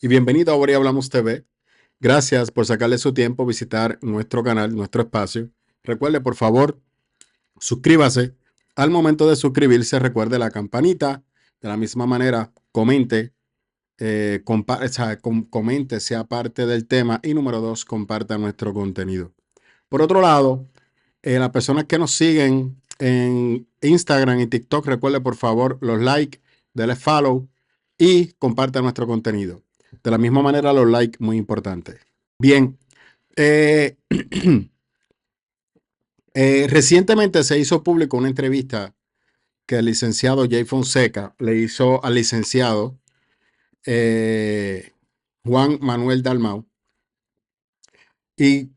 y bienvenido a Ahora y Hablamos TV. Gracias por sacarle su tiempo, visitar nuestro canal, nuestro espacio. Recuerde, por favor, suscríbase. Al momento de suscribirse, recuerde la campanita. De la misma manera, comente, comente, sea parte del tema. Y número 2, comparta nuestro contenido. Por otro lado, las personas que nos siguen en Instagram y TikTok, recuerde por favor los likes, denle follow y comparta nuestro contenido. De la misma manera, los likes, muy importantes. Bien, recientemente se hizo público una entrevista que el licenciado Jay Fonseca le hizo al licenciado Juan Manuel Dalmau. Y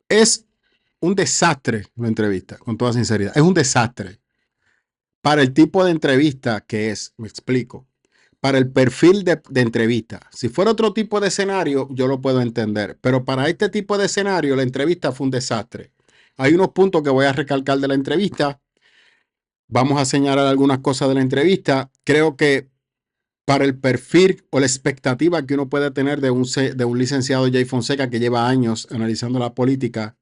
es un desastre la entrevista, con toda sinceridad. Es un desastre. Para el tipo de entrevista que es, me explico. Para el perfil de entrevista. Si fuera otro tipo de escenario, yo lo puedo entender. Pero para este tipo de escenario, la entrevista fue un desastre. Hay unos puntos que voy a recalcar de la entrevista. Vamos a señalar algunas cosas de la entrevista. Creo que para el perfil o la expectativa que uno puede tener de un licenciado Jay Fonseca que lleva años analizando la política,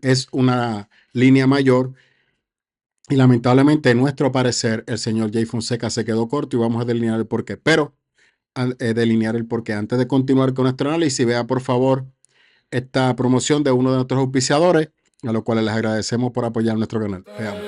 es una línea mayor. Y lamentablemente, en nuestro parecer, el señor Jay Fonseca se quedó corto y vamos a delinear el porqué. Pero delinear el porqué. Antes de continuar con nuestro análisis, vea por favor esta promoción de uno de nuestros auspiciadores, a los cuales les agradecemos por apoyar nuestro canal. Veamos.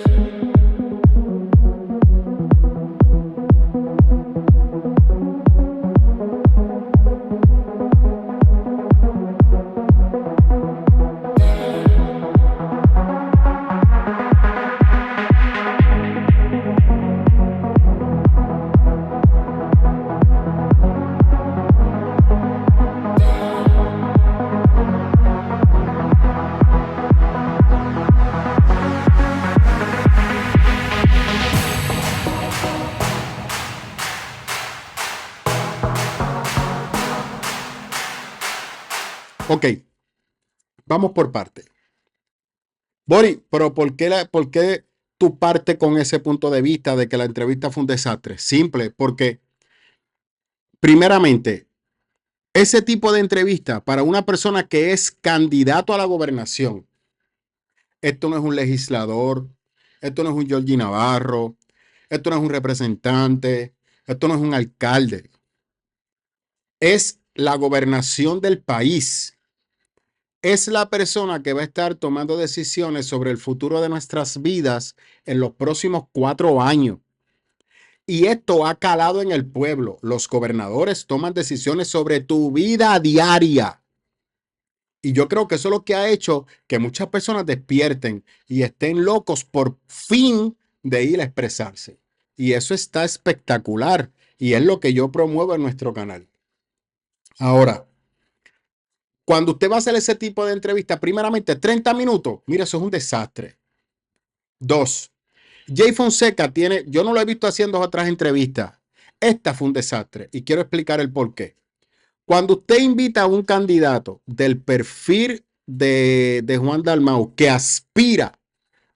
Ok, vamos por parte. Bori, pero ¿por qué tú partes con ese punto de vista de que la entrevista fue un desastre? Simple, porque primeramente, ese tipo de entrevista para una persona que es candidato a la gobernación, esto no es un legislador, esto no es un Georgie Navarro, esto no es un representante, esto no es un alcalde, es la gobernación del país. Es la persona que va a estar tomando decisiones sobre el futuro de nuestras vidas en los próximos 4 años. Y esto ha calado en el pueblo. Los gobernadores toman decisiones sobre tu vida diaria. Y yo creo que eso es lo que ha hecho que muchas personas despierten y estén locos por fin de ir a expresarse. Y eso está espectacular. Y es lo que yo promuevo en nuestro canal. Ahora, cuando usted va a hacer ese tipo de entrevista, primeramente 30 minutos, mira, eso es un desastre. 2, Jay Fonseca tiene, yo no lo he visto haciendo otras entrevistas. Esta fue un desastre y quiero explicar el por qué. Cuando usted invita a un candidato del perfil de Juan Dalmau que aspira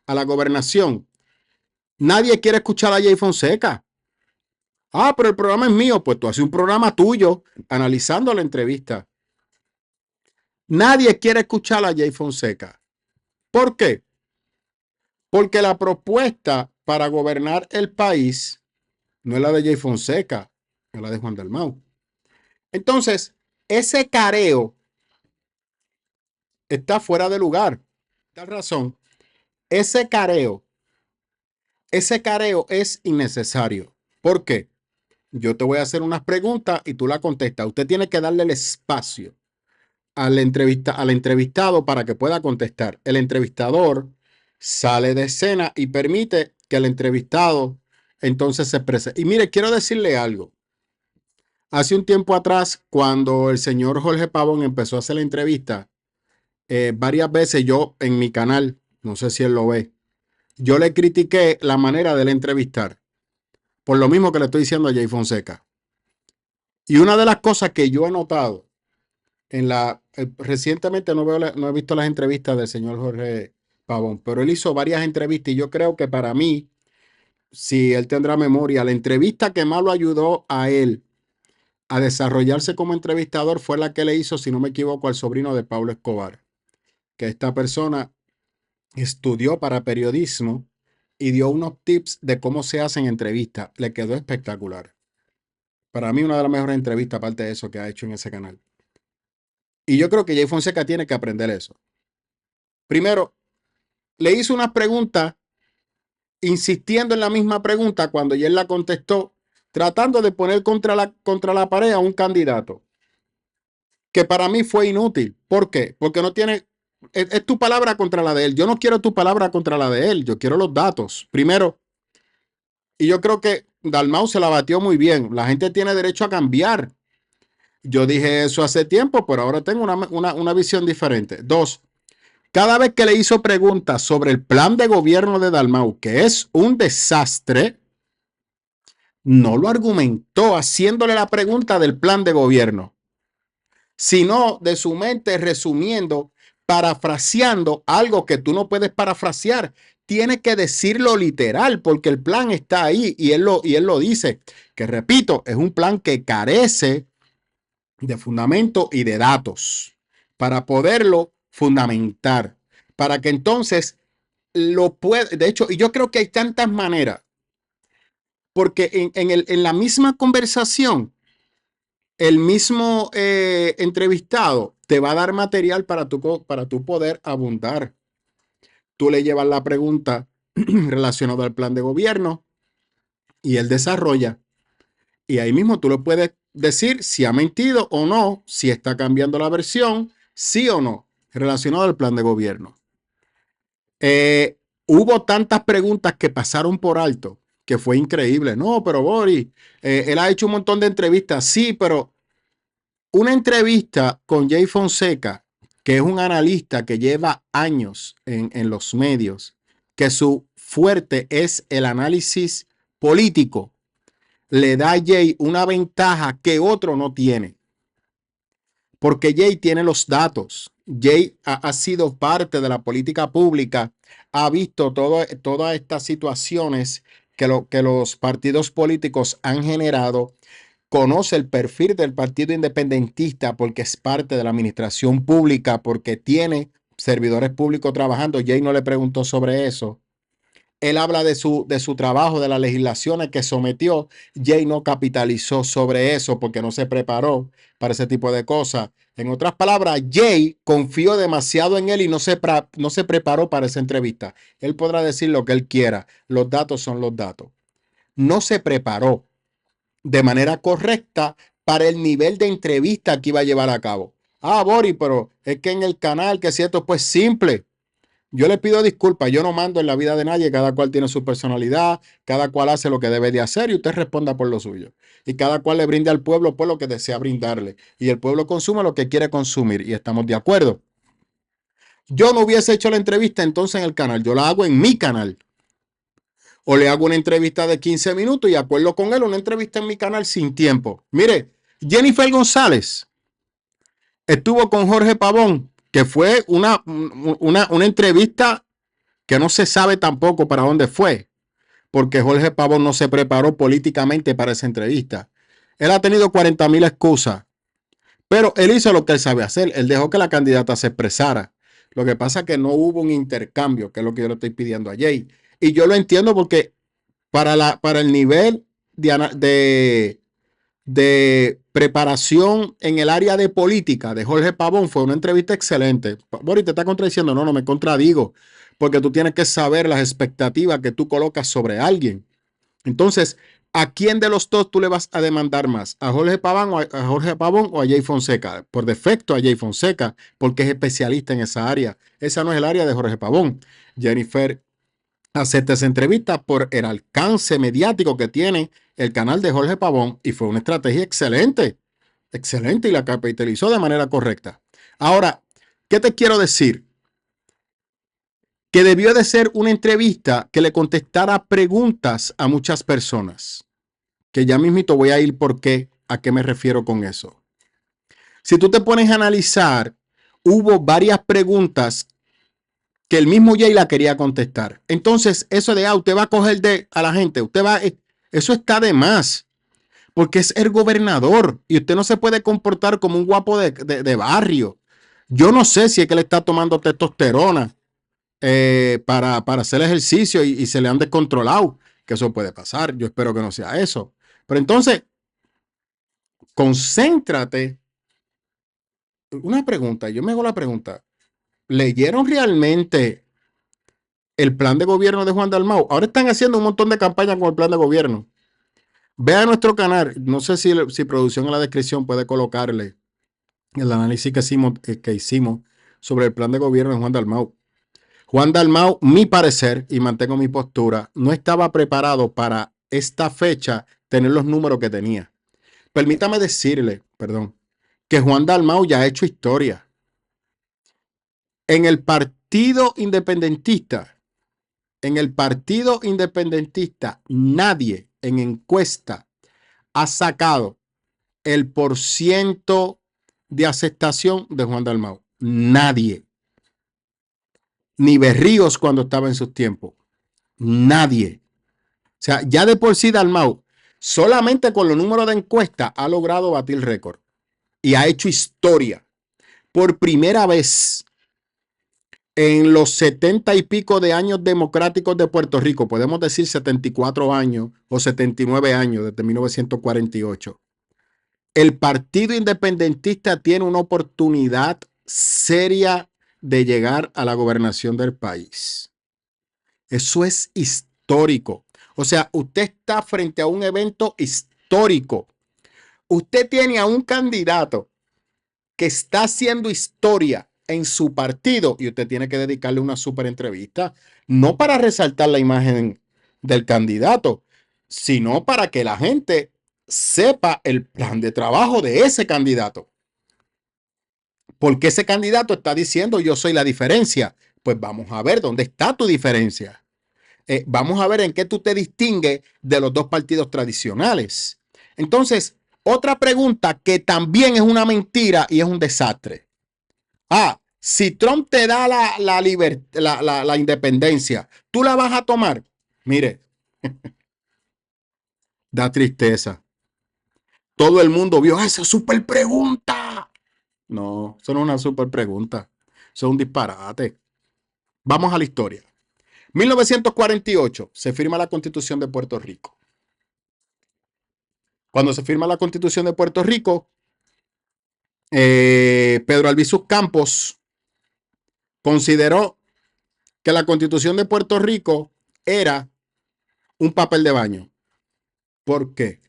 a la gobernación, nadie quiere escuchar a Jay Fonseca. Ah, pero el programa es mío. Pues tú haces un programa tuyo analizando la entrevista. Nadie quiere escuchar a Jay Fonseca. ¿Por qué? Porque la propuesta para gobernar el país no es la de Jay Fonseca, es la de Juan Dalmau. Entonces, ese careo está fuera de lugar. Tal razón, ese careo es innecesario. ¿Por qué? Yo te voy a hacer unas preguntas y tú la contestas. Usted tiene que darle el espacio al entrevistado para que pueda contestar. El entrevistador sale de escena y permite que el entrevistado entonces se exprese. Y mire, quiero decirle algo. Hace un tiempo atrás, cuando el señor Jorge Pavón empezó a hacer la entrevista, varias veces yo en mi canal, no sé si él lo ve, yo le critiqué la manera de entrevistar, por lo mismo que le estoy diciendo a Jay Fonseca. Y una de las cosas que yo he notado recientemente no he visto las entrevistas del señor Jorge Pavón, pero él hizo varias entrevistas y yo creo que para mí si él tendrá memoria, la entrevista que más lo ayudó a él a desarrollarse como entrevistador fue la que le hizo, si no me equivoco, al sobrino de Pablo Escobar, que esta persona estudió para periodismo y dio unos tips de cómo se hacen entrevistas. Le quedó espectacular. Para mí, una de las mejores entrevistas, aparte de eso, que ha hecho en ese canal. Y yo creo que Jay Fonseca tiene que aprender eso. Primero, le hizo unas preguntas insistiendo en la misma pregunta cuando ya él la contestó, tratando de poner contra la pared a un candidato, que para mí fue inútil. ¿Por qué? Porque no tiene, es tu palabra contra la de él. Yo no quiero tu palabra contra la de él, yo quiero los datos. Primero, y yo creo que Dalmau se la batió muy bien. La gente tiene derecho a cambiar. Yo dije eso hace tiempo, pero ahora tengo una visión diferente. Dos, cada vez que le hizo preguntas sobre el plan de gobierno de Dalmau, que es un desastre, no lo argumentó haciéndole la pregunta del plan de gobierno, sino de su mente resumiendo, parafraseando algo que tú no puedes parafrasear. Tienes que decirlo literal porque el plan está ahí y él lo dice, que repito, es un plan que carece de fundamento y de datos para poderlo fundamentar, para que entonces lo pueda, de hecho, y yo creo que hay tantas maneras, porque en la misma conversación, el mismo entrevistado te va a dar material para tu poder abundar. Tú le llevas la pregunta relacionada al plan de gobierno y él desarrolla. Y ahí mismo tú le puedes decir si ha mentido o no, si está cambiando la versión, sí o no, relacionado al plan de gobierno. Hubo tantas preguntas que pasaron por alto que fue increíble. No, pero Boris, él ha hecho un montón de entrevistas. Sí, pero una entrevista con Jay Fonseca, que es un analista que lleva años en los medios, que su fuerte es el análisis político, le da a Jay una ventaja que otro no tiene. Porque Jay tiene los datos. Jay ha sido parte de la política pública, ha visto todas estas situaciones que los partidos políticos han generado, conoce el perfil del partido independentista porque es parte de la administración pública, porque tiene servidores públicos trabajando. Jay no le preguntó sobre eso. Él habla de su trabajo, de las legislaciones que sometió. Jay no capitalizó sobre eso porque no se preparó para ese tipo de cosas. En otras palabras, Jay confió demasiado en él y no se preparó para esa entrevista. Él podrá decir lo que él quiera. Los datos son los datos. No se preparó de manera correcta para el nivel de entrevista que iba a llevar a cabo. Ah, Boris, pero es que en el canal, que es cierto, pues simple. Yo le pido disculpas, yo no mando en la vida de nadie, cada cual tiene su personalidad, cada cual hace lo que debe de hacer y usted responda por lo suyo. Y cada cual le brinde al pueblo por lo que desea brindarle. Y el pueblo consume lo que quiere consumir y estamos de acuerdo. Yo no hubiese hecho la entrevista entonces en el canal, yo la hago en mi canal. O le hago una entrevista de 15 minutos y acuerdo con él una entrevista en mi canal sin tiempo. Mire, Jennifer González estuvo con Jorge Pavón, que fue una entrevista que no se sabe tampoco para dónde fue, porque Jorge Pavón no se preparó políticamente para esa entrevista. Él ha tenido 40,000 excusas, pero él hizo lo que él sabe hacer. Él dejó que la candidata se expresara. Lo que pasa es que no hubo un intercambio, que es lo que yo le estoy pidiendo a Jay. Y yo lo entiendo porque para el nivel de preparación en el área de política de Jorge Pavón fue una entrevista excelente. Boris, te está contradiciendo. No, no me contradigo, porque tú tienes que saber las expectativas que tú colocas sobre alguien. Entonces, ¿a quién de los dos tú le vas a demandar más? ¿A Jorge Pavón a Jorge Pavón o a Jay Fonseca? Por defecto a Jay Fonseca, porque es especialista en esa área. Esa no es el área de Jorge Pavón. Jennifer acepta esa entrevista por el alcance mediático que tiene el canal de Jorge Pavón y fue una estrategia excelente, excelente y la capitalizó de manera correcta. Ahora, ¿qué te quiero decir? Que debió de ser una entrevista que le contestara preguntas a muchas personas, que ya mismito voy a ir por qué, a qué me refiero con eso. Si tú te pones a analizar, hubo varias preguntas que el mismo Jay la quería contestar. Entonces, eso de, usted va a coger a la gente, eso está de más, porque es el gobernador y usted no se puede comportar como un guapo de barrio. Yo no sé si es que le está tomando testosterona para hacer ejercicio y se le han descontrolado, que eso puede pasar. Yo espero que no sea eso. Pero entonces, concéntrate. Una pregunta, yo me hago la pregunta. ¿Leyeron realmente el plan de gobierno de Juan Dalmau? Ahora están haciendo un montón de campañas con el plan de gobierno. Ve a nuestro canal, no sé si producción en la descripción puede colocarle el análisis que hicimos sobre el plan de gobierno de Juan Dalmau. Juan Dalmau, mi parecer, y mantengo mi postura, no estaba preparado para esta fecha tener los números que tenía. Permítame decirle, perdón, que Juan Dalmau ya ha hecho historia. En el Partido Independentista, nadie en encuesta ha sacado el porciento de aceptación de Juan Dalmau. Nadie. Ni Berríos cuando estaba en sus tiempos. Nadie. O sea, ya de por sí Dalmau, solamente con los números de encuesta, ha logrado batir récord. Y ha hecho historia. Por primera vez en los 70 y pico de años democráticos de Puerto Rico, podemos decir 74 años o 79 años desde 1948, el Partido Independentista tiene una oportunidad seria de llegar a la gobernación del país. Eso es histórico. O sea, usted está frente a un evento histórico. Usted tiene a un candidato que está haciendo historia en su partido y usted tiene que dedicarle una súper entrevista, no para resaltar la imagen del candidato, sino para que la gente sepa el plan de trabajo de ese candidato. Porque ese candidato está diciendo yo soy la diferencia. Pues vamos a ver dónde está tu diferencia. Vamos a ver en qué tú te distingues de los dos partidos tradicionales. Entonces, otra pregunta que también es una mentira y es un desastre. Si Trump te da la independencia, ¿tú la vas a tomar? Mire, da tristeza. Todo el mundo vio esa super pregunta. No, eso no es una super pregunta. Eso es un disparate. Vamos a la historia. 1948 se firma la Constitución de Puerto Rico. Cuando se firma la Constitución de Puerto Rico, Pedro Albizu Campos consideró que la Constitución de Puerto Rico era un papel de baño. ¿Por qué?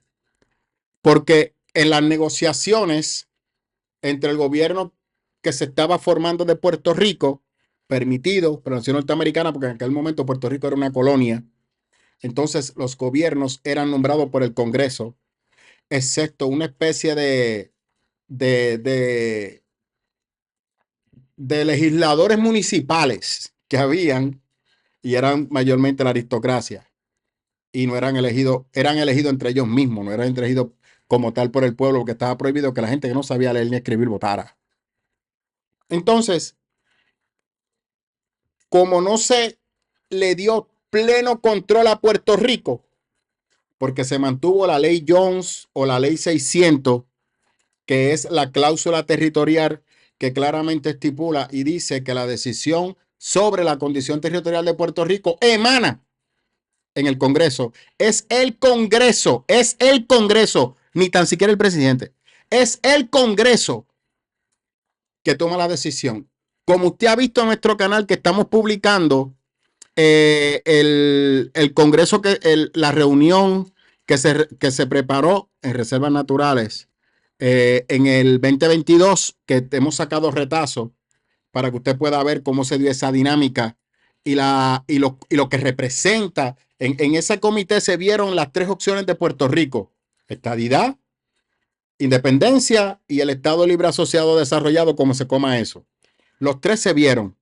Porque en las negociaciones entre el gobierno que se estaba formando de Puerto Rico, permitido por la nación norteamericana, porque en aquel momento Puerto Rico era una colonia, entonces los gobiernos eran nombrados por el Congreso, excepto una especie de, de, de legisladores municipales que habían y eran mayormente la aristocracia y no eran elegidos entre ellos mismos, no eran elegidos como tal por el pueblo, porque estaba prohibido que la gente que no sabía leer ni escribir votara. Entonces, como no se le dio pleno control a Puerto Rico, porque se mantuvo la ley Jones o la ley 600, que es la cláusula territorial que claramente estipula y dice que la decisión sobre la condición territorial de Puerto Rico emana en el Congreso. Es el Congreso, ni tan siquiera el presidente. Es el Congreso que toma la decisión. Como usted ha visto en nuestro canal que estamos publicando el Congreso, la reunión que se preparó en Reservas Naturales en el 2022, que hemos sacado retazos para que usted pueda ver cómo se dio esa dinámica y lo que representa. En ese comité se vieron las tres opciones de Puerto Rico: estadidad, independencia y el Estado Libre Asociado Desarrollado, como se coma eso. Los tres se vieron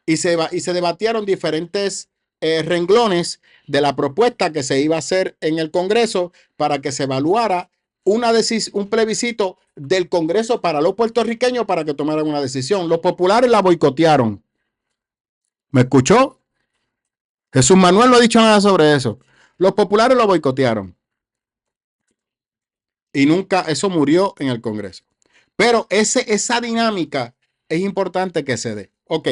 y se debatieron diferentes renglones de la propuesta que se iba a hacer en el Congreso para que se evaluara un plebiscito del Congreso para los puertorriqueños para que tomaran una decisión. Los populares la boicotearon. ¿Me escuchó? Jesús Manuel no ha dicho nada sobre eso. Los populares lo boicotearon y nunca eso murió en el Congreso. Pero esa dinámica es importante que se dé. Ok,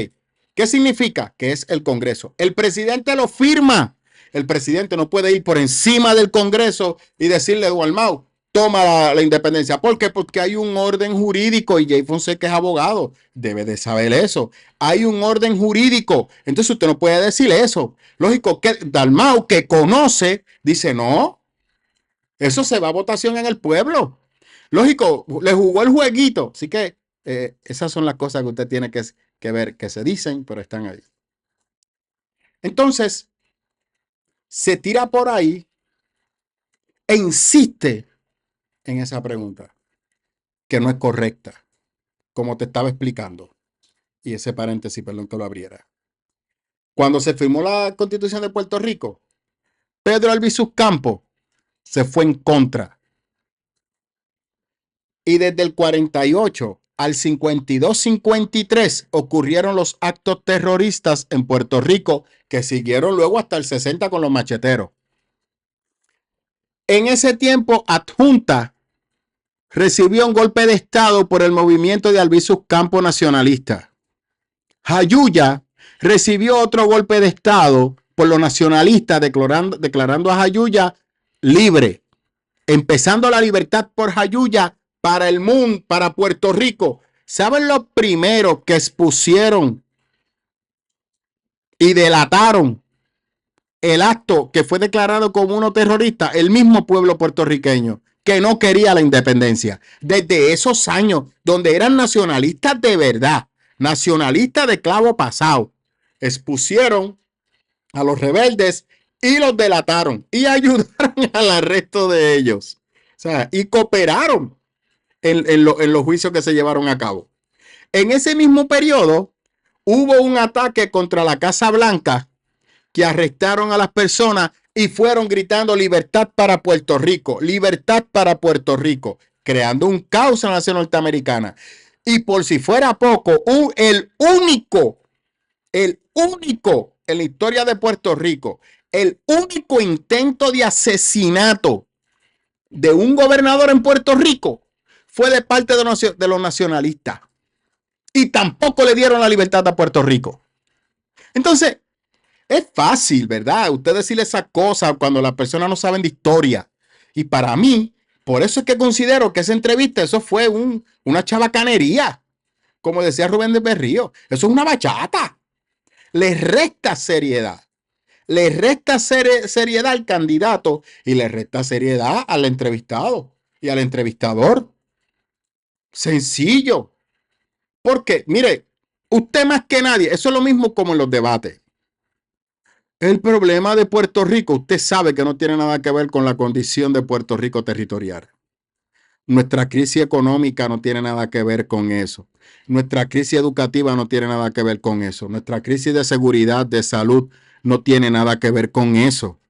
¿qué significa? Que es el Congreso. El presidente lo firma. El presidente no puede ir por encima del Congreso y decirle a Dalmau, toma la independencia. ¿Por qué? Porque hay un orden jurídico y Jay Fonseca es abogado. Debe de saber eso. Hay un orden jurídico. Entonces usted no puede decir eso. Lógico que Dalmau, que conoce, dice no. Eso se va a votación en el pueblo. Lógico, le jugó el jueguito. Así que esas son las cosas que usted tiene que ver, que se dicen, pero están ahí. Entonces, se tira por ahí e insiste en esa pregunta, que no es correcta, como te estaba explicando. Y ese paréntesis, perdón que lo abriera. Cuando se firmó la Constitución de Puerto Rico, Pedro Albizu Campos se fue en contra. Y desde el 48 al 52-53 ocurrieron los actos terroristas en Puerto Rico que siguieron luego hasta el 60 con los macheteros. En ese tiempo, Adjunta recibió un golpe de estado por el movimiento de Albizu Campos nacionalista. Jayuya recibió otro golpe de estado por los nacionalistas declarando a Jayuya libre, empezando la libertad por Jayuya para el mundo, para Puerto Rico. ¿Saben lo primero que expusieron y delataron el acto que fue declarado como uno terrorista? El mismo pueblo puertorriqueño que no quería la independencia. Desde esos años donde eran nacionalistas de verdad, nacionalistas de clavo pasado, expusieron a los rebeldes y los delataron y ayudaron al arresto de ellos. O sea, y cooperaron en los juicios que se llevaron a cabo. En ese mismo periodo hubo un ataque contra la Casa Blanca que arrestaron a las personas y fueron gritando libertad para Puerto Rico, creando un caos en la nación norteamericana. Y por si fuera poco, el único en la historia de Puerto Rico, el único intento de asesinato de un gobernador en Puerto Rico fue de parte de los nacionalistas. Y tampoco le dieron la libertad a Puerto Rico. Entonces, es fácil, ¿verdad? Usted decirle esas cosas cuando las personas no saben de historia. Y para mí, por eso es que considero que esa entrevista, eso fue una chabacanería. Como decía Rubén de Berrío, eso es una bachata. Le resta seriedad. Le resta seriedad al candidato y le resta seriedad al entrevistado y al entrevistador. Sencillo. Porque, mire, usted más que nadie, eso es lo mismo como en los debates. El problema de Puerto Rico, usted sabe que no tiene nada que ver con la condición de Puerto Rico territorial. Nuestra crisis económica no tiene nada que ver con eso. Nuestra crisis educativa no tiene nada que ver con eso. Nuestra crisis de seguridad, de salud, no tiene nada que ver con eso.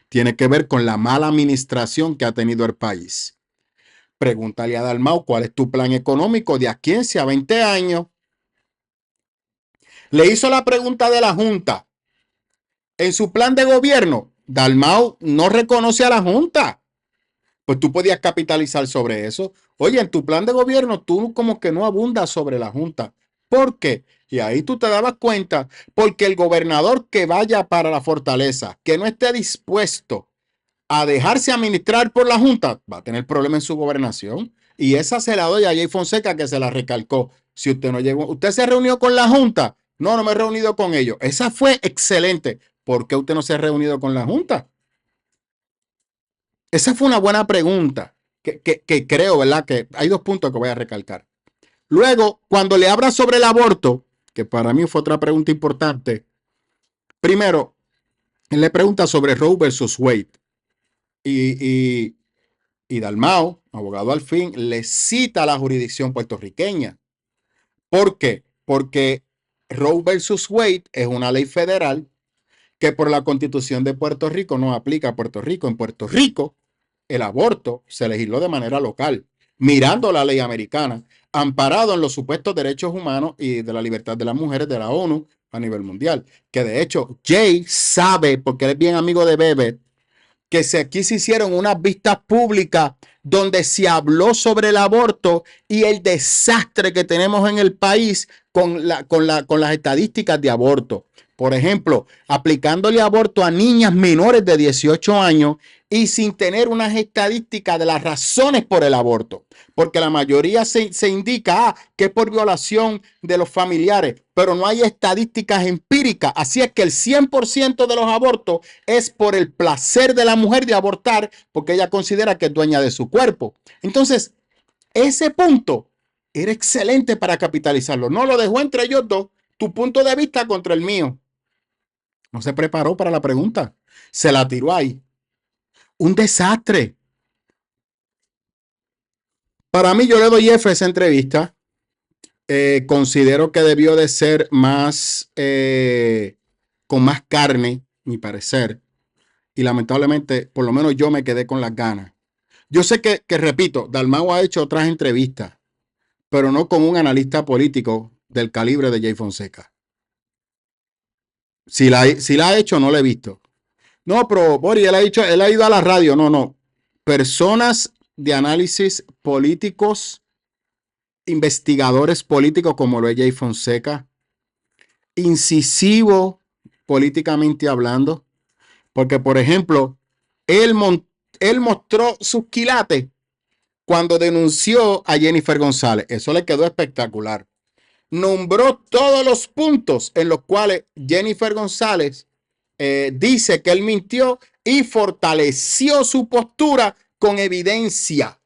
Tiene que ver con la mala administración que ha tenido el país. Pregúntale a Dalmau cuál es tu plan económico de aquí a 20 años. Le hizo la pregunta de la Junta. En su plan de gobierno, Dalmau no reconoce a la Junta. Pues tú podías capitalizar sobre eso. Oye, en tu plan de gobierno tú como que no abundas sobre la Junta. ¿Por qué? Y ahí tú te dabas cuenta, porque el gobernador que vaya para la fortaleza, que no esté dispuesto a dejarse administrar por la Junta, va a tener problemas en su gobernación. Y esa se la doy a Jay Fonseca, que se la recalcó. Si usted no llegó, ¿usted se reunió con la Junta? No, no me he reunido con ellos. Esa fue excelente. ¿Por qué usted no se ha reunido con la Junta? Esa fue una buena pregunta que creo, ¿verdad? Que hay dos puntos que voy a recalcar. Luego, cuando le habla sobre el aborto, que para mí fue otra pregunta importante, primero, él le pregunta sobre Roe versus Wade. Y Dalmau, abogado al fin, le cita a la jurisdicción puertorriqueña. ¿Por qué? Porque Roe versus Wade es una ley federal que por la Constitución de Puerto Rico no aplica a Puerto Rico. En Puerto Rico, el aborto se legisló de manera local, mirando la ley americana, amparado en los supuestos derechos humanos y de la libertad de las mujeres de la ONU, a nivel mundial. Que de hecho, Jay sabe, porque él es bien amigo de Bebe, que aquí se hicieron unas vistas públicas donde se habló sobre el aborto y el desastre que tenemos en el país con las estadísticas de aborto. Por ejemplo, aplicándole aborto a niñas menores de 18 años y sin tener unas estadísticas de las razones por el aborto. Porque la mayoría se indica que es por violación de los familiares, pero no hay estadísticas empíricas. Así es que el 100% de los abortos es por el placer de la mujer de abortar, porque ella considera que es dueña de su cuerpo. Entonces, ese punto era excelente para capitalizarlo. No lo dejó entre ellos dos, tu punto de vista contra el mío. No se preparó para la pregunta. Se la tiró ahí. Un desastre. Para mí, yo le doy F a esa entrevista. Considero que debió de ser más, con más carne, mi parecer. Y lamentablemente, por lo menos yo me quedé con las ganas. Yo sé que repito, Dalmau ha hecho otras entrevistas, pero no con un analista político del calibre de Jay Fonseca. Si la ha hecho, no la he visto. No, pero Boris, él ha ido a la radio. No, no. Personas de análisis políticos, investigadores políticos como lo es Jay Fonseca, incisivo políticamente hablando, porque por ejemplo, él, él mostró sus quilates cuando denunció a Jennifer González. Eso le quedó espectacular. Nombró todos los puntos en los cuales Jennifer González dice que él mintió y fortaleció su postura con evidencia.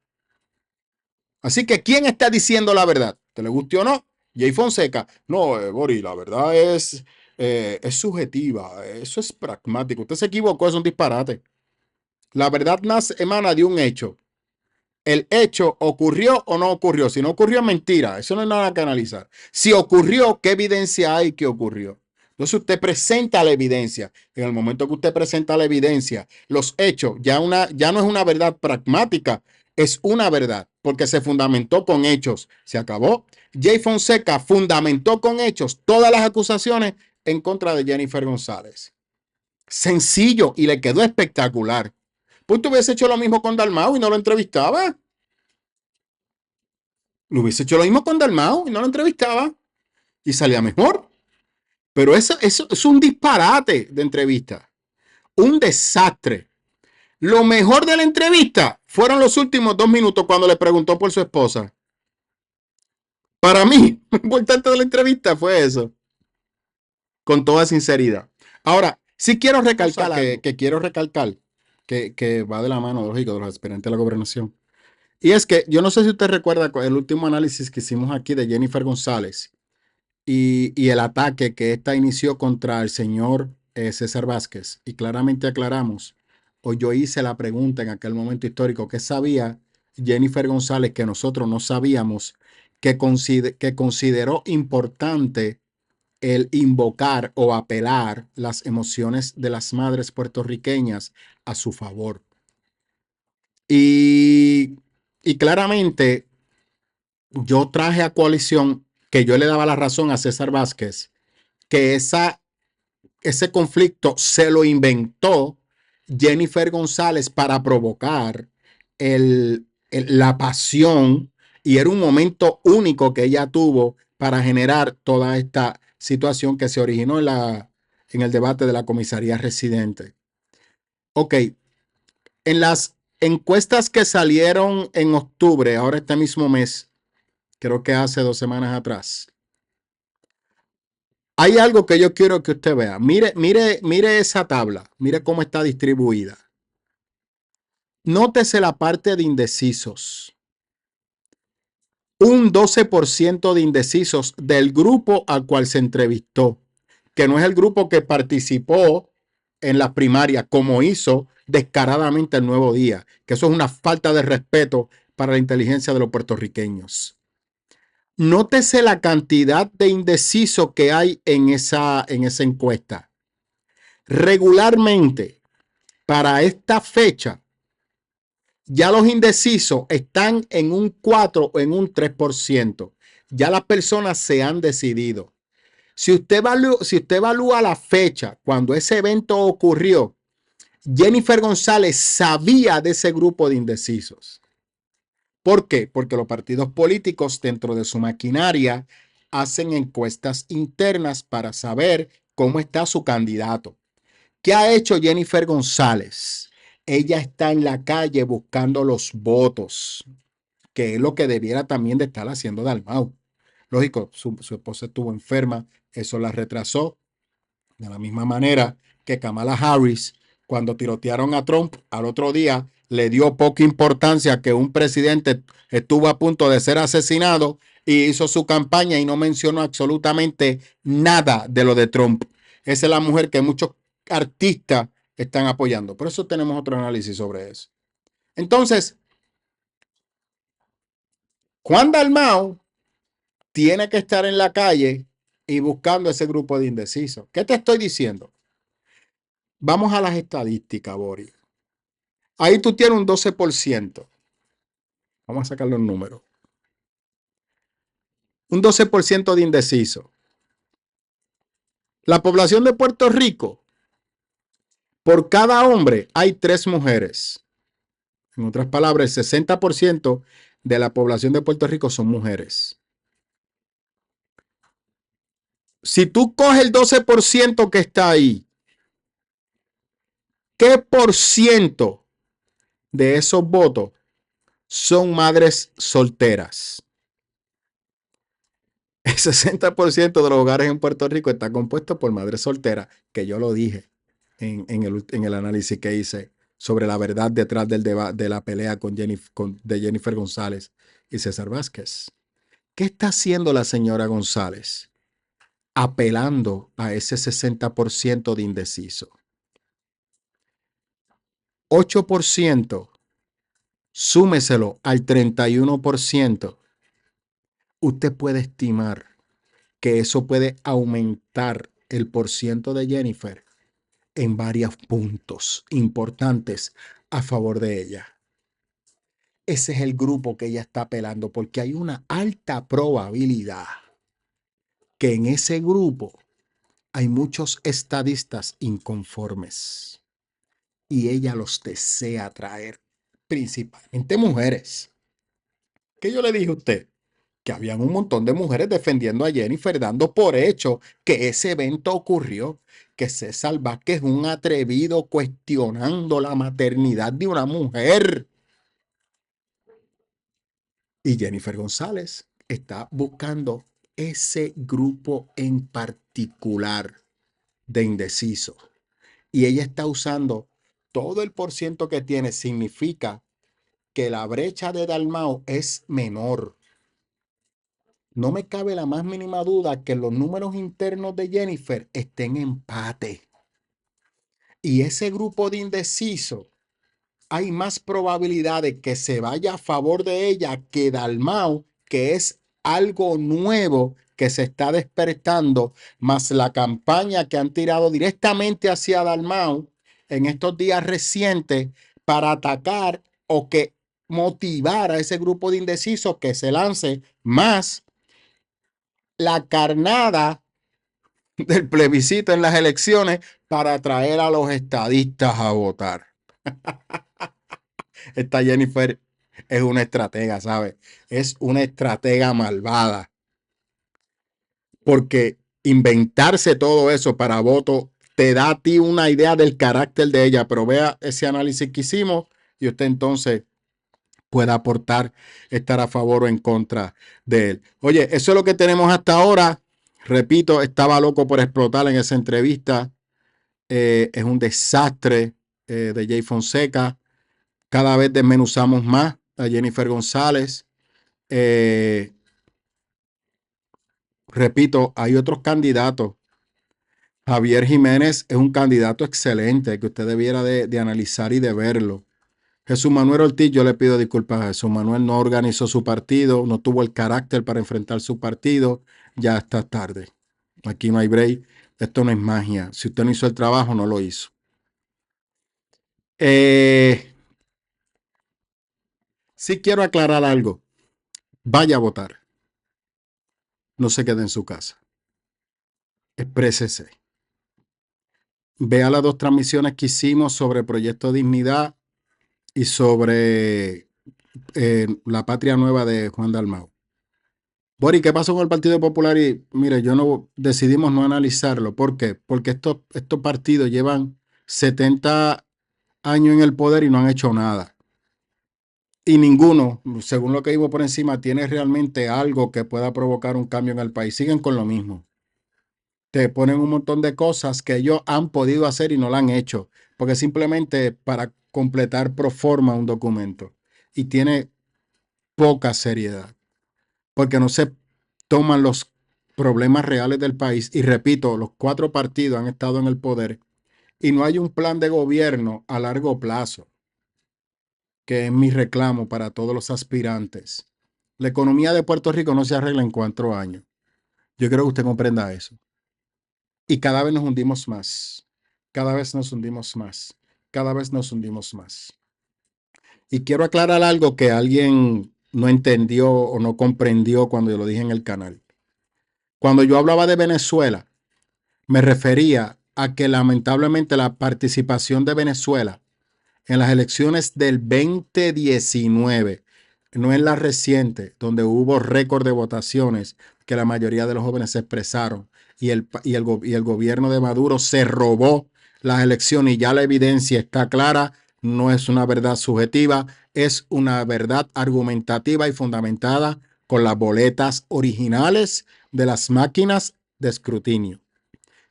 Así que, ¿quién está diciendo la verdad? ¿Te le guste o no? Jay Fonseca. No, Boris, la verdad es subjetiva. Eso es pragmático. Usted se equivocó, es un disparate. La verdad emana de un hecho. El hecho ocurrió o no ocurrió. Si no ocurrió, es mentira. Eso no es nada que analizar. Si ocurrió, ¿qué evidencia hay que ocurrió? Entonces usted presenta la evidencia. En el momento que usted presenta la evidencia, los hechos, ya no es una verdad pragmática, es una verdad, porque se fundamentó con hechos. Se acabó. Jay Fonseca fundamentó con hechos todas las acusaciones en contra de Jennifer González. Sencillo, y le quedó espectacular. Pues tú hubiese hecho lo mismo con Dalmau y no lo entrevistaba. Lo hubiese hecho lo mismo con Dalmau y no lo entrevistaba. Y salía mejor. Pero eso es un disparate de entrevista. Un desastre. Lo mejor de la entrevista fueron los últimos 2 minutos cuando le preguntó por su esposa. Para mí, lo importante de la entrevista fue eso. Con toda sinceridad. Ahora, sí quiero recalcar que va de la mano, lógico, de los aspirantes a la gobernación. Y es que yo no sé si usted recuerda el último análisis que hicimos aquí de Jennifer González y el ataque que ésta inició contra el señor César Vázquez. Y claramente aclaramos, o yo hice la pregunta en aquel momento histórico, ¿qué sabía Jennifer González que nosotros no sabíamos que consideró importante el invocar o apelar las emociones de las madres puertorriqueñas a su favor? Y, y claramente yo traje a coalición que yo le daba la razón a César Vázquez, que ese conflicto se lo inventó Jennifer González para provocar la pasión, y era un momento único que ella tuvo para generar toda esta situación que se originó en el debate de la comisaría residente. Ok, en las encuestas que salieron en octubre, ahora este mismo mes, creo que hace 2 semanas atrás, hay algo que yo quiero que usted vea. Mire esa tabla. Mire cómo está distribuida. Nótese la parte de indecisos. Un 12% de indecisos del grupo al cual se entrevistó, que no es el grupo que participó en la primaria, como hizo descaradamente el Nuevo Día, que eso es una falta de respeto para la inteligencia de los puertorriqueños. Nótese la cantidad de indecisos que hay en esa encuesta. Regularmente, para esta fecha, ya los indecisos están en un 4 o en un 3%. Ya las personas se han decidido. Si usted evalúa la fecha cuando ese evento ocurrió, Jennifer González sabía de ese grupo de indecisos. ¿Por qué? Porque los partidos políticos dentro de su maquinaria hacen encuestas internas para saber cómo está su candidato. ¿Qué ha hecho Jennifer González? Ella está en la calle buscando los votos, que es lo que debiera también de estar haciendo Dalmau. Lógico, su esposa estuvo enferma, eso la retrasó. De la misma manera que Kamala Harris, cuando tirotearon a Trump, al otro día le dio poca importancia que un presidente estuvo a punto de ser asesinado y hizo su campaña y no mencionó absolutamente nada de lo de Trump. Esa es la mujer que muchos artistas están apoyando. Por eso tenemos otro análisis sobre eso. Entonces, Juan Dalmau tiene que estar en la calle y buscando ese grupo de indecisos. ¿Qué te estoy diciendo? Vamos a las estadísticas, Boris. Ahí tú tienes un 12%. Vamos a sacar los números. Un 12% de indeciso. La población de Puerto Rico, por cada hombre hay 3 mujeres. En otras palabras, el 60% de la población de Puerto Rico son mujeres. Si tú coges el 12% que está ahí, ¿qué por ciento de esos votos son madres solteras? El 60% de los hogares en Puerto Rico está compuesto por madres solteras, que yo lo dije en el análisis que hice sobre la verdad detrás de la pelea de Jennifer González y César Vázquez. ¿Qué está haciendo la señora González? Apelando a ese 60% de indeciso. 8%, súmeselo al 31%. Usted puede estimar que eso puede aumentar el porciento de Jennifer en varios puntos importantes a favor de ella. Ese es el grupo que ella está apelando porque hay una alta probabilidad que en ese grupo hay muchos estadistas inconformes y ella los desea atraer, principalmente mujeres. ¿Qué yo le dije a usted? Que habían un montón de mujeres defendiendo a Jennifer, dando por hecho que ese evento ocurrió, que César Vázquez es un atrevido cuestionando la maternidad de una mujer. Y Jennifer González está buscando ese grupo en particular de indeciso. Y ella está usando todo el porciento que tiene, significa que la brecha de Dalmau es menor. No me cabe la más mínima duda que los números internos de Jennifer estén en empate. Y ese grupo de indecisos, hay más probabilidad de que se vaya a favor de ella que Dalmau, que es algo nuevo que se está despertando, más la campaña que han tirado directamente hacia Dalmau en estos días recientes para atacar o que motivar a ese grupo de indecisos que se lance más la carnada del plebiscito en las elecciones para atraer a los estadistas a votar. Esta Jennifer es una estratega, ¿sabes? Es una estratega malvada. Porque inventarse todo eso para voto te da a ti una idea del carácter de ella. Pero vea ese análisis que hicimos y usted entonces pueda aportar, estar a favor o en contra de él. Oye, eso es lo que tenemos hasta ahora. Repito, estaba loco por explotar en esa entrevista. Es un desastre de Jay Fonseca. Cada vez desmenuzamos más a Jennifer González. Repito, hay otros candidatos. Javier Jiménez es un candidato excelente que usted debiera de analizar y de verlo. Jesús Manuel Ortiz, yo le pido disculpas a Jesús Manuel, no organizó su partido, no tuvo el carácter para enfrentar su partido, ya está tarde. Aquí no hay break, esto no es magia. Si usted no hizo el trabajo, no lo hizo. Sí quiero aclarar algo. Vaya a votar. No se quede en su casa. exprésese. Vea las dos transmisiones que hicimos sobre Proyecto Dignidad y sobre La Patria Nueva de Juan Dalmau. Bori, ¿qué pasó con el Partido Popular? Y mire, decidimos no analizarlo. ¿Por qué? Porque estos partidos llevan 70 años en el poder y no han hecho nada. Y ninguno, según lo que vimos por encima, tiene realmente algo que pueda provocar un cambio en el país. Siguen con lo mismo. Te ponen un montón de cosas que ellos han podido hacer y no lo han hecho, porque simplemente para completar pro forma un documento. Y tiene poca seriedad, porque no se toman los problemas reales del país. Y repito, los cuatro partidos han estado en el poder y no hay un plan de gobierno a largo plazo, que es mi reclamo para todos los aspirantes. La economía de Puerto Rico no se arregla en 4 años. Yo creo que usted comprenda eso. Y cada vez nos hundimos más. Cada vez nos hundimos más. Cada vez nos hundimos más. Y quiero aclarar algo que alguien no entendió o no comprendió cuando yo lo dije en el canal. Cuando yo hablaba de Venezuela, me refería a que lamentablemente la participación de Venezuela en las elecciones del 2019, no en la reciente, donde hubo récord de votaciones, que la mayoría de los jóvenes se expresaron y el gobierno de Maduro se robó las elecciones y ya la evidencia está clara, no es una verdad subjetiva, es una verdad argumentativa y fundamentada con las boletas originales de las máquinas de escrutinio,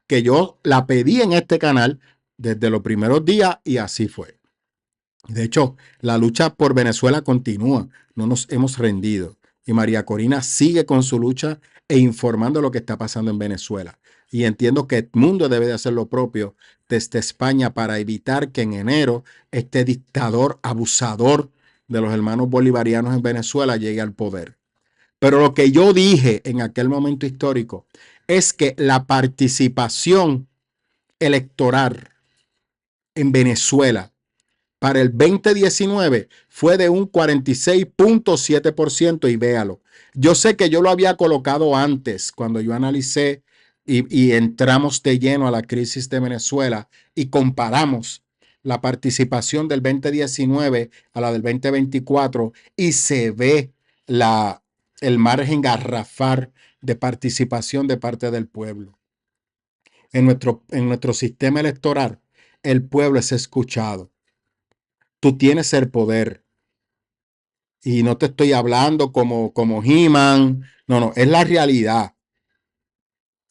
que yo la pedí en este canal desde los primeros días y así fue. De hecho, la lucha por Venezuela continúa, no nos hemos rendido. Y María Corina sigue con su lucha e informando lo que está pasando en Venezuela. Y entiendo que el mundo debe de hacer lo propio desde España para evitar que en enero este dictador abusador de los hermanos bolivarianos en Venezuela llegue al poder. Pero lo que yo dije en aquel momento histórico es que la participación electoral en Venezuela para el 2019 fue de un 46.7% y véalo. Yo sé que yo lo había colocado antes cuando yo analicé y entramos de lleno a la crisis de Venezuela y comparamos la participación del 2019 a la del 2024 y se ve el margen garrafal de participación de parte del pueblo. En nuestro sistema electoral, el pueblo es escuchado. Tú tienes el poder. Y no te estoy hablando como He-Man. No, no, es la realidad.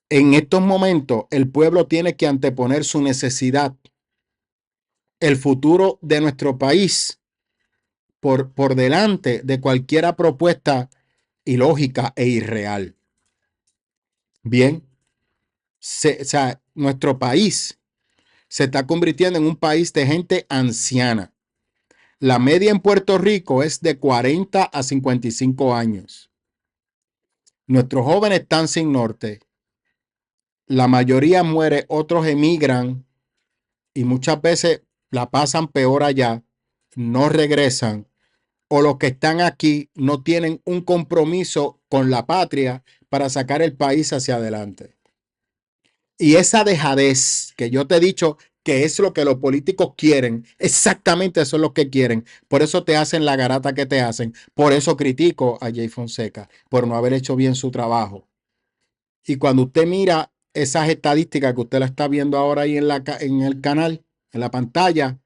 En estos momentos, el pueblo tiene que anteponer su necesidad, el futuro de nuestro país, por delante de cualquier propuesta ilógica e irreal. Bien, o sea, nuestro país se está convirtiendo en un país de gente anciana. La media en Puerto Rico es de 40 a 55 años. Nuestros jóvenes están sin norte. La mayoría muere, otros emigran y muchas veces la pasan peor allá, no regresan, o los que están aquí no tienen un compromiso con la patria para sacar el país hacia adelante. Y esa dejadez que yo te he dicho que es lo que los políticos quieren, exactamente eso es lo que quieren. Por eso te hacen la garata que te hacen. Por eso critico a Jay Fonseca, por no haber hecho bien su trabajo. Y cuando usted mira esas estadísticas que usted la está viendo ahora ahí en el canal, en la pantalla,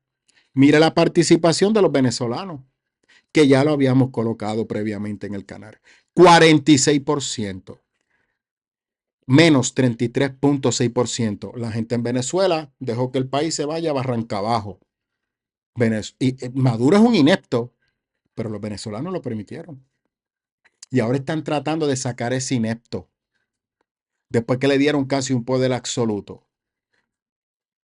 mire la participación de los venezolanos, que ya lo habíamos colocado previamente en el canal. 46%, menos 33.6%. La gente en Venezuela dejó que el país se vaya barranca abajo. Maduro es un inepto, pero los venezolanos lo permitieron. Y ahora están tratando de sacar ese inepto, después que le dieron casi un poder absoluto.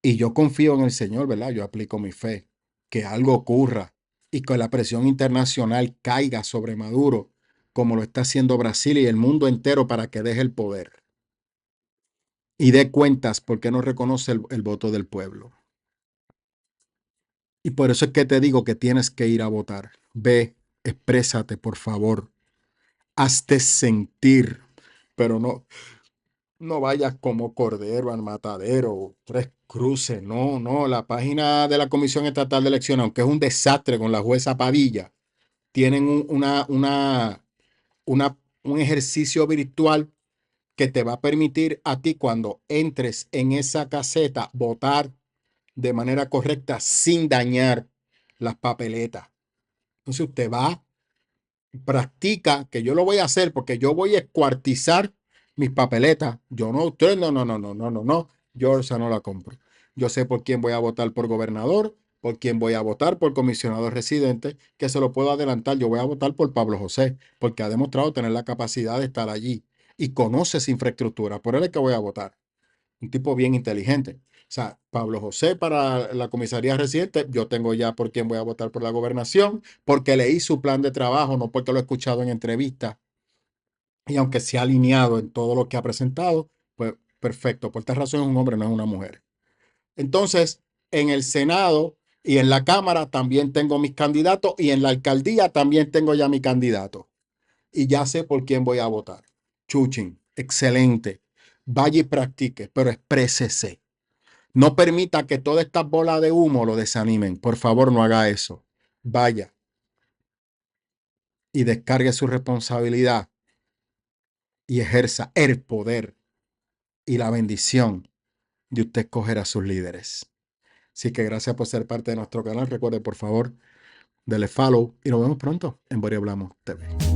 Y yo confío en el Señor, ¿verdad? Yo aplico mi fe, que algo ocurra y que la presión internacional caiga sobre Maduro, como lo está haciendo Brasil y el mundo entero para que deje el poder y dé cuentas porque no reconoce el voto del pueblo. Y por eso es que te digo que tienes que ir a votar. Ve, exprésate, por favor. Hazte sentir, pero No vayas como cordero al matadero, tres cruces. No, no. La página de la Comisión Estatal de Elecciones, aunque es un desastre con la jueza Padilla, tienen un ejercicio virtual que te va a permitir a ti, cuando entres en esa caseta, votar de manera correcta sin dañar las papeletas. Entonces usted va, practica, que yo lo voy a hacer porque yo voy a escuartizar mis papeletas. Yo no, usted no, no, no, no, no, no, no. Yo esa no la compro. Yo sé por quién voy a votar por gobernador, por quién voy a votar por comisionado residente, que se lo puedo adelantar. Yo voy a votar por Pablo José, porque ha demostrado tener la capacidad de estar allí y conoce esa infraestructura. Por él es que voy a votar. Un tipo bien inteligente. O sea, Pablo José para la comisaría residente, yo tengo ya por quién voy a votar por la gobernación, porque leí su plan de trabajo, no porque lo he escuchado en entrevistas, y aunque se ha alineado en todo lo que ha presentado, pues perfecto. Por esta razón es un hombre, no es una mujer. Entonces, en el Senado y en la Cámara también tengo mis candidatos, y en la alcaldía también tengo ya mi candidato. Y ya sé por quién voy a votar. Chuchin, excelente. Vaya y practique, pero exprésese. No permita que todas estas bolas de humo lo desanimen. Por favor, no haga eso. Vaya y descargue su responsabilidad y ejerza el poder y la bendición de usted escoger a sus líderes. Así que gracias por ser parte de nuestro canal. Recuerde, por favor, darle follow y nos vemos pronto en Bori Hablamos TV.